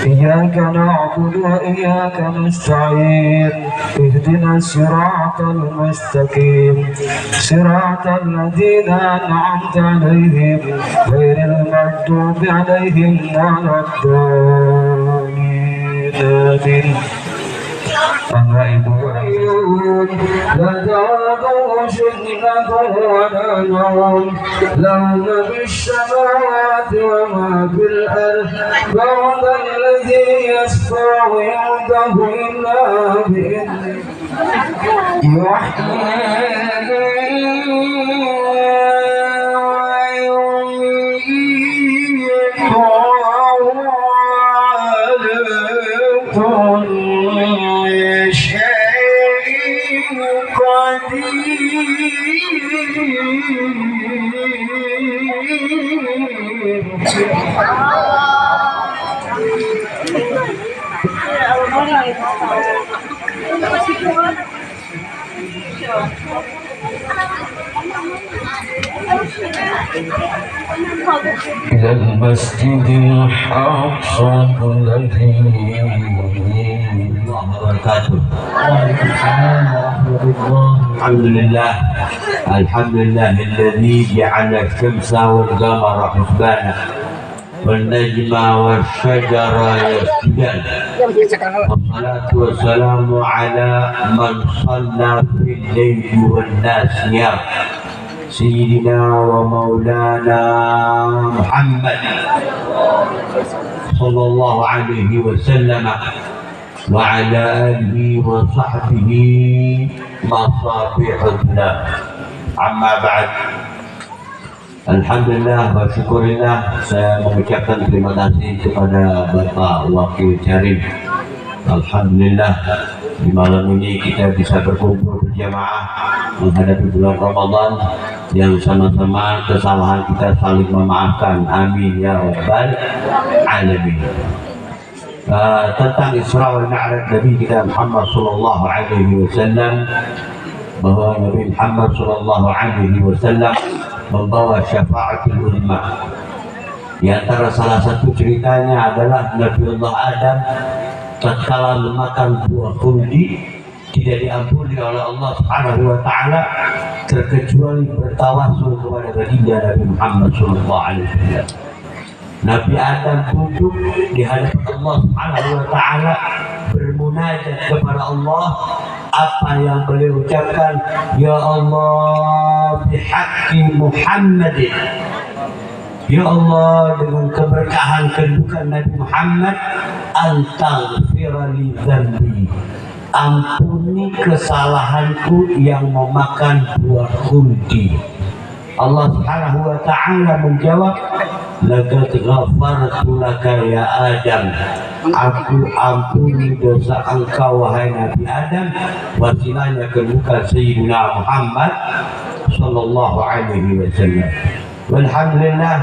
إياك نعبد وإياك نستعين اهدنا الصراط المستقيم صراط الذين أنعمت عليهم غير المغضوب عليهم ولا الضالين. Bangga ibu لا تأخذه سنة ولا نوم له ما في السماوات وما في الأرض وهو الذي يشفع عنده إلا بإذنه إلى المسجد الأقصى الذي الحمد لله الذي جعل الشمس والقمر حسبانا والنجم والشجر يسجدان والصلاة والسلام على من صلى في الليل والناس نيام سيدنا ومولانا محمد صلى الله عليه وسلم وعلى آله وصحبه مصابيح الهدى. Amma ba'd. Alhamdulillah wa syukurillah, saya mengucapkan terima kasih kepada Bapak Wakil Charim. Alhamdulillah di malam ini kita bisa berkumpul berjamaah menghadapi bulan Ramadan yang sama-sama kesalahan kita saling memaafkan. Amin ya rabbal alamin. Tentang Isra wal Mi'raj Nabi kita Muhammad sallallahu alaihi wasallam, bahwa Nabi Muhammad sallallahu alaihi wasallam membawa syafaatul ummah. Di antara salah satu ceritanya adalah Nabiullah Adam tatkala memakan buah khuldi tidak diampuni oleh Allah Subhanahu wa taala terkecuali bertawassul kepada baginda Nabi Muhammad sallallahu alaihi wasallam. Nabi Adam duduk di hadapan Allah Subhanahu wa taala bermunajat kepada Allah. Apa yang beliau ucapkan, ya Allah bihaqqi Muhammadin, ya Allah dengan keberkahan kedudukan Nabi Muhammad, antaghfira li dzambi, ampuni kesalahanku yang memakan buah khuldi. Allah Subhanahu wa taala menjawab, laqad ghafartu laka ya Adam, aku ampuni dosa engkau wahai Nabi Adam. Wasilahnya kedudukan Sayyidina Muhammad sallallahu alaihi wasallam. Alhamdulillah,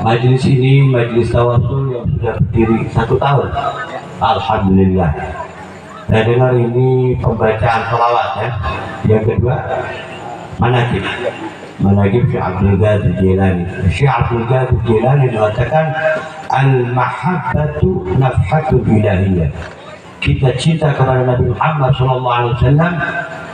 majlis ini majlis tawassul yang sudah berdiri 1 tahun. Alhamdulillah. Saya dengar ini pembacaan salawat ya. Yang kedua manaqib Syekh Abdul Qadir Jilani. Syekh Abdul Qadir Jilani mengatakan al-mahabbatu nafhatul ilahiyah. Kita cinta kepada Nabi Muhammad SAW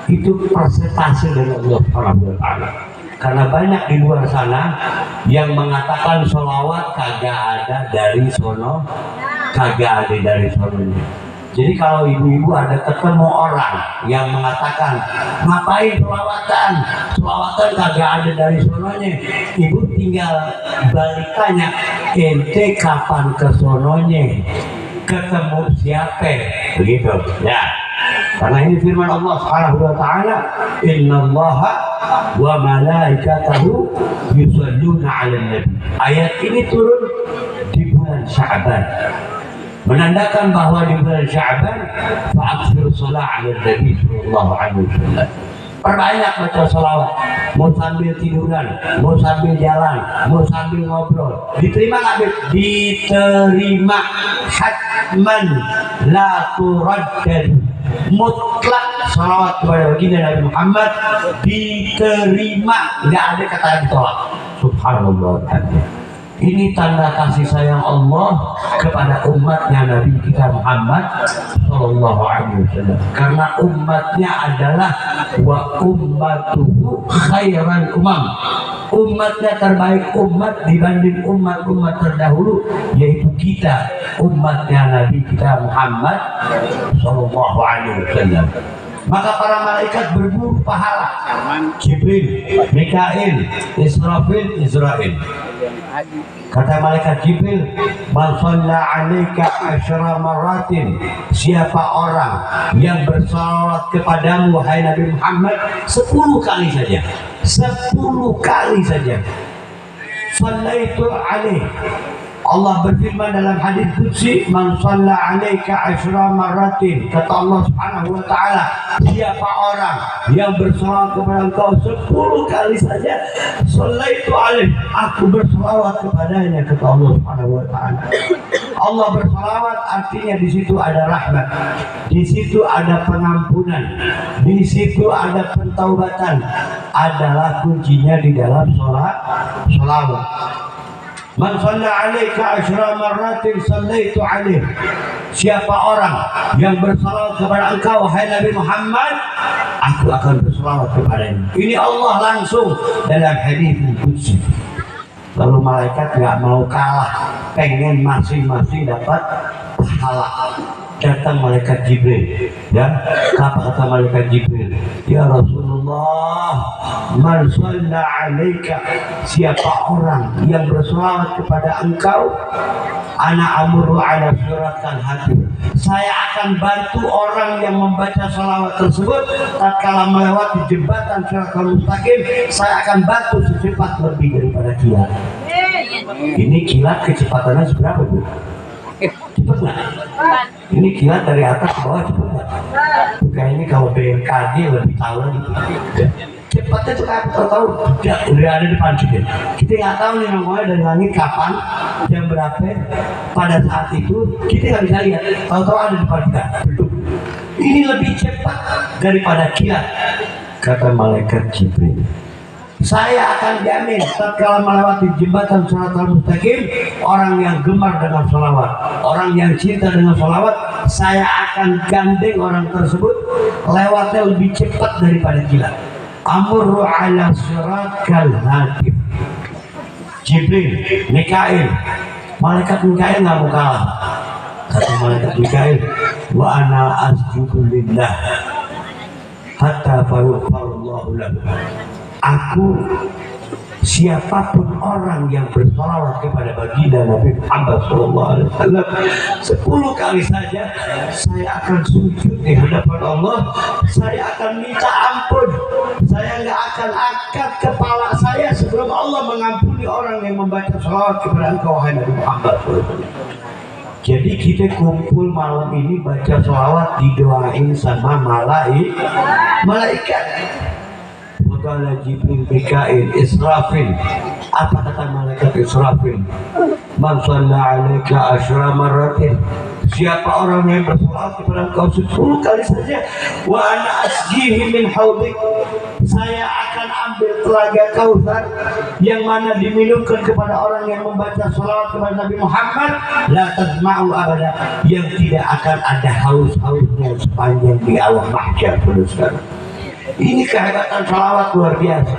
itu presentasi dari Allah Subhanahu wa taala. Karena banyak di luar sana yang mengatakan sholawat kagak ada dari sono, kagak ada dari sononya. Jadi kalau ibu-ibu ada ketemu orang yang mengatakan ngapain selawatan kagak ada dari sononya, ibu tinggal balik tanya, ente kapan ke sononya, ketemu siapa, begitu ya. Karena ini firman Allah Subhanahu wa taala, innallaha wa malaikatahu yusholluna 'alan nabi. Ayat ini turun di bulan Sya'ban, menandakan bahwa di bulan Sya'ban fa'aksir sholat 'ala Nabi sallallahu alaihi wasallam. Perbanyak baca sholawat, mau sambil tiduran, mau sambil jalan, mau sambil ngobrol. Diterima nggak? Diterima, hatman la turaddad, mutlak sholawat kepada baginda Nabi Muhammad diterima, nggak ada kata ditolak. Subhanallah. Ini tanda kasih sayang Allah kepada umatnya Nabi kita Muhammad sallallahu alaihi wasallam. Karena umatnya adalah wa ummatuhu khairan umam. Umatnya terbaik umat dibanding umat-umat terdahulu, yaitu kita, umatnya Nabi kita Muhammad sallallahu alaihi wasallam. Maka para malaikat berburu pahala. Jibril, Mikail, Israfil, Israel. Kata malaikat Jibril, man shalla 'alaika 10 maratin, siapa orang yang bersalawat kepadamu wahai Nabi Muhammad 10 kali saja, 10 kali saja, sallaitu 'alaihi. Allah berfirman dalam hadis qudsi, man shalla 'alaika 10 maratin, kata Allah Subhanahu wa taala, siapa orang yang bersalawat kepada engkau 10 kali saja, sallaitu 'alaihi, aku bersalawat kepadanya, kata Allah Subhanahu wa taala. Allah bersalawat artinya di situ ada rahmat, di situ ada pengampunan, di situ ada pentaubatan, adalah kuncinya di dalam sholawat. Man shalla 'alaika 10 marratin sallaitu 'alaihi. Siapa orang yang bersalawat kepada engkau wahai Nabi Muhammad, aku akan bersalawat kepadanya. Ini Allah langsung dalam hadis qudsi. Lalu malaikat nggak mau kalah, pengen masing-masing dapat pahala. Datang malaikat Jibril, ya. Apa kata malaikat Jibril? Ya Rasulullah, man shalla alaika, siapa orang yang berselawat kepada engkau, ana amuru ala suratal hati, saya akan bantu orang yang membaca salawat tersebut tatkala melewati jembatan Siratal Mustaqim, saya akan bantu secepat lebih daripada kilat. Ini kilat kecepatannya seberapa, Bu? Cepat nggak? Ini kilat dari atas ke bawah cepat nggak? Kayaknya kalau BMKG lebih tahu lagi. Cepatnya itu kayak tahu udah ada di depan kita. Kita nggak tahu nih namanya dari langit kapan, jam berapa. Pada saat itu kita nggak bisa lihat. Tahu-tahu ada di depan kita. Ini lebih cepat daripada kilat, kata malaikat Jibril. Saya akan jamin tatkala melewati jembatan Siratal Mustaqim, orang yang gemar dengan sholawat, orang yang cinta dengan sholawat, saya akan gandeng orang tersebut lewatnya lebih cepat daripada kilat. Amru ala siratal hatif. Jibril, Mikail, malaikat Mikail nggak mau kalah. Kata malaikat Mikail, wa ana asjudu lillah hatta faruqallahu lahu. Aku, siapapun orang yang bersolawat kepada baginda Nabi Muhammad SAW 10 kali saja, saya akan sujud di hadapan Allah, saya akan minta ampun, saya nggak akan angkat kepala saya sebelum Allah mengampuni orang yang membaca salawat kepada engkau wahai Nabi Muhammad SAW. Jadi kita kumpul malam ini baca salawat, didoain sama malaikat. Qala Jibril, Mikail, Israfil. Apa kata malaikat Israfil? Man shalla alaika asyra marratin, siapa orang yang bersolawat kepada engkau 10 kali saja, wa ana asjihi min haudik, saya akan ambil telaga Kautsar yang mana diminumkan kepada orang yang membaca salawat kepada Nabi Muhammad, la tasma'u abada, yang tidak akan ada haus-hausnya sepanjang di alam mahsyar. Ini kehebatan salawat luar biasa.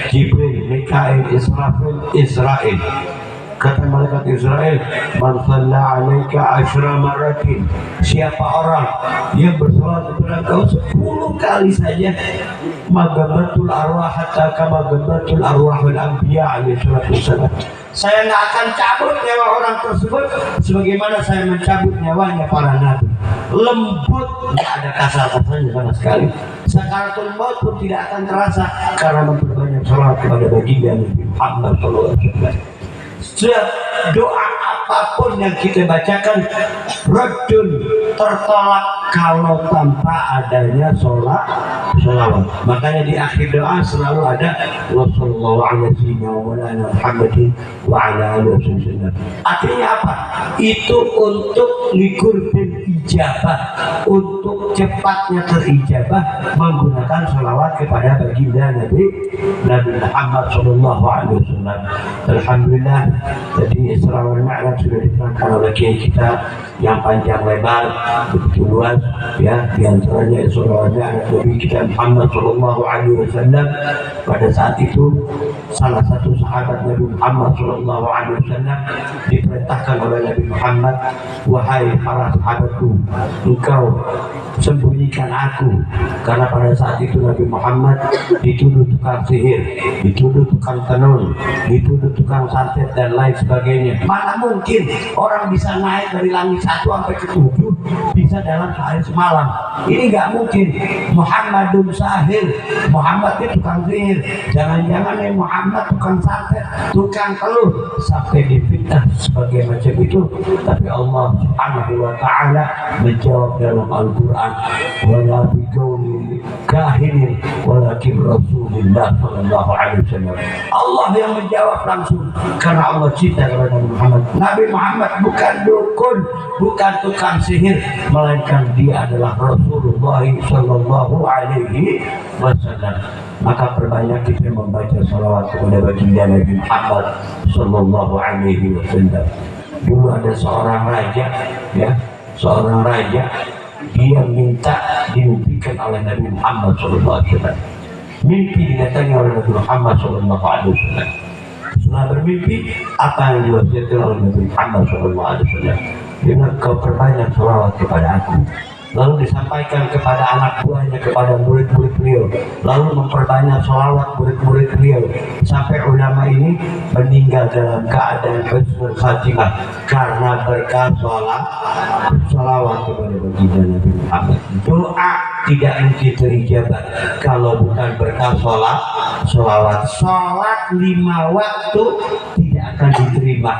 Jibril, Mikail, Israfil, Israel. Kata malaikat Israel, man shalla alaika asyra marratin, siapa orang yang bersolawat kepada engkau 10 kali saja, magabatul arwah hatta kama gabatul arwahul anbiya alaihi wassalam, saya nggak akan cabut nyawa orang tersebut sebagaimana saya mencabut nyawanya para nabi. Lembut, nggak ada kasar-kasarnya sama sekali. Sakaratul maut pun tidak akan terasa karena memperbanyak salawat kepada baginda Nabi Muhammad SAW. Setiap doa apapun yang kita bacakan raddun, tertolak kalau tanpa adanya sholawat. Makanya di akhir doa selalu ada wassallallahu ala sayyidina wa ala Muhammadin wa ala alihi wasallam. Artinya apa? Itu untuk likurbil ijabah, untuk cepatnya terijabah menggunakan sholawat kepada baginda Nabi Muhammad sallallahu alaihi wasallam. Alhamdulillah, tadi Isra wal Mi'raj sudah diterangkan oleh kiai kita yang panjang lebar, begitu luas, ya. Di antaranya Isra wal Mi'raj Nabi kita Muhammad sallallahu alaihi wasallam. Pada saat itu salah satu sahabat Nabi Muhammad sallallahu alaihi wasallam diperintahkan oleh Nabi Muhammad, wahai para sahabatku, engkau sembunyikan aku, karena pada saat itu Nabi Muhammad dituduh tukang sihir, dituduh tukang tenun, dituduh tukang santet dan lain sebagainya. Mana mungkin orang bisa naik dari langit 1 sampai ke 7 bisa dalam sehari semalam? Ini nggak mungkin. Muhammadun sahir, Muhammad itu tukang sihir. Jangan-jangan Muhammad tukang santet, tukang teluh, sampai difitnah sebagai macam itu. Tapi Allah Subhanahu wa ta'ala menjawab dalam Al-Quran, wala biqauli kahinin walakin Rasulullah sallallahu alaihi wasallam. Allah yang menjawab langsung karena Allah cinta kepada Muhammad. Nabi Muhammad bukan dukun, bukan tukang sihir, melainkan dia adalah Rasulullah sallallahu alaihi wasallam. Maka perbanyak kita membaca salawat kepada baginda Nabi Muhammad sallallahu alaihi wasallam. Dulu ada seorang raja, ya, seorang raja, dia minta dimimpikan oleh Nabi Muhammad sallallahu alaihi wasallam. Mimpi didatangi oleh Nabi Muhammad sallallahu alaihi wasallam. setelah bermimpi apa yang diwasiatkan oleh Nabi Muhammad SAW. Dia bilang, kau perbanyak sholawat kepada aku. Lalu disampaikan kepada anak buahnya, kepada murid-murid beliau, lalu memperbanyak sholawat murid-murid beliau, sampai ulama ini meninggal dalam keadaan husnul khatimah karena berkah sholawat kepada baginda Nabi Muhammad. Doa tidak mungkin terijabah kalau bukan berkah sholawat. Sholat 5 waktu tidak akan diterima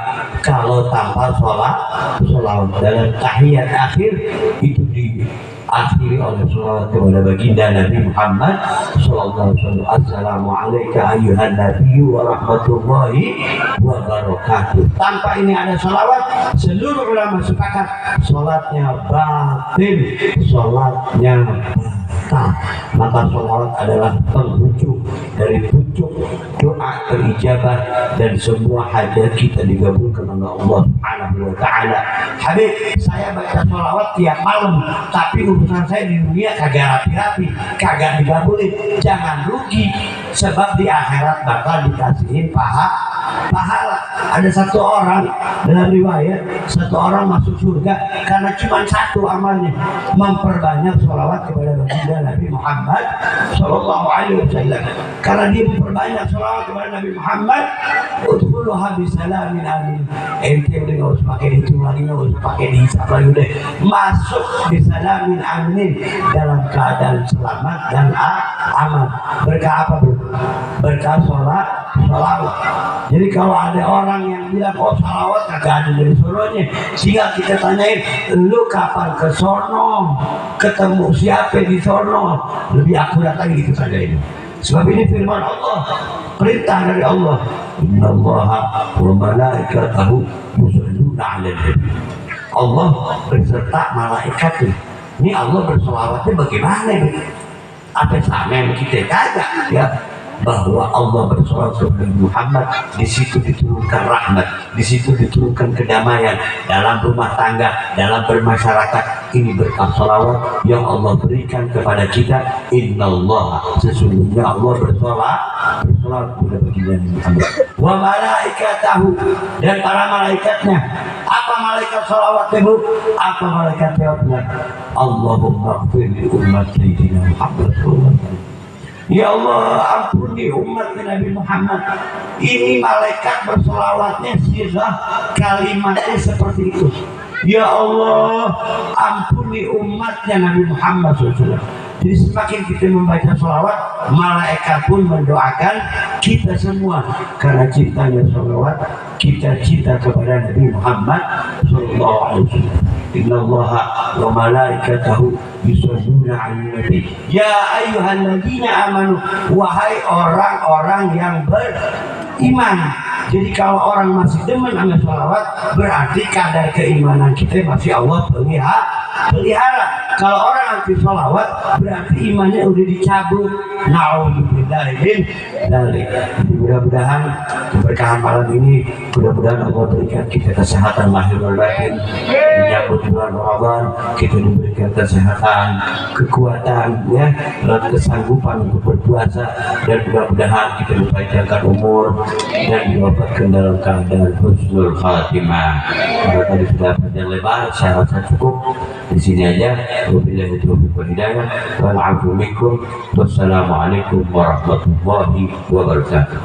kalau tanpa sholawat. Dalam tahiyat akhir itu diakhiri oleh sholawat kepada baginda Nabi Muhammad sallallahu alaihi wasallam. Assalamualaikum ayuhan nabiyyu wa rahmatullahi wa barakatuh. Tanpa ini ada sholawat, seluruh ulama sepakat sholatnya batil, sholatnya batal. Maka sholawat adalah penghujung dari pucuk doa terijabah dan semua hajat kita digabungkan oleh Allah Subhanahu wa taala. Habib, saya baca sholawat tiap malam, tapi urusan saya di dunia kagak rapi-rapi, kagak digabungin. Jangan rugi, sebab di akhirat bakal dikasihin pahala. Ada satu orang dalam riwayat, satu orang masuk surga karena cuma satu amalnya, memperbanyak sholawat kepada baginda Nabi Muhammad sallallahu alaihi wasallam. Karena dia memperbanyak sholawat kepada Nabi Muhammad, udkhuluha bisalamin amin. Ente udah nggak usah pakai dihitung lagi, nggak usah pakai dihisap lagi, udah masuk bisalamin amin dalam keadaan selamat dan aman. Berkah apa, Bu? Berkah sholawat. Jadi kalau ada orang yang bilang oh sholawat kagak ada dari sononya, sehingga kita tanyain, lu kapan ke sono, ketemu siapa di sono, lebih akurat lagi gitu saja ini. Sebab ini firman Allah, perintah dari Allah, innallaha wa malaikatahu yusholluna 'alan nabi. Allah beserta malaikatnya. Ini Allah bersolawatnya bagaimana ini? Apa sama yang kita kagak ya? Bahwa Allah bersolawat kepada Muhammad, di situ diturunkan rahmat, di situ diturunkan kedamaian dalam rumah tangga, dalam bermasyarakat. Ini berkah solawat yang Allah berikan kepada kita. Innallaha, sesungguhnya Allah bersolawat kepada baginda Muhammad. Wa malaikatahu, dan para malaikatnya. Apa malaikat solawat itu? Apa malaikat jawabnya? Allahumma ighfir li ummati sayyidina Muhammad sallallahu alaihi wasallam. Ya Allah, ampuni umat Nabi Muhammad. Ini malaikat bersolawatnya sirah, kalimatnya seperti itu. Ya Allah, ampuni umatnya Nabi Muhammad SAW. Jadi semakin kita membaca sholawat, malaikat pun mendoakan kita semua. Karena cintanya sholawat, kita cinta kepada Nabi Muhammad SAW. Innallaha wa malaikatahu yusholluna 'alan nabi. Ya ayyuhalladzina amanu, wahai orang-orang yang beriman. Jadi kalau orang masih demen sama sholawat, berarti kadar keimanan kita masih Allah pelihara. Kalau orang anti sholawat, berarti imannya udah dicabut. Na'udzubillahi min dzalik. Mudah-mudahan keberkahan malam ini, mudah-mudahan Allah berikan kita kesehatan lahir dan batin. Menyambut bulan Ramadan, kita diberikan kesehatan, kekuatan, ya, dan kesanggupan untuk berpuasa, dan mudah-mudahan kita dipanjangkan umur dan diobatkan dalam keadaan husnul khatimah. Kalau tadi sudah panjang lebar, saya rasa cukup di sini aja. Wabillahi taufiq wal hidayah. Wa'alaikum minkum. Wassalamualaikum warahmatullahi wabarakatuh.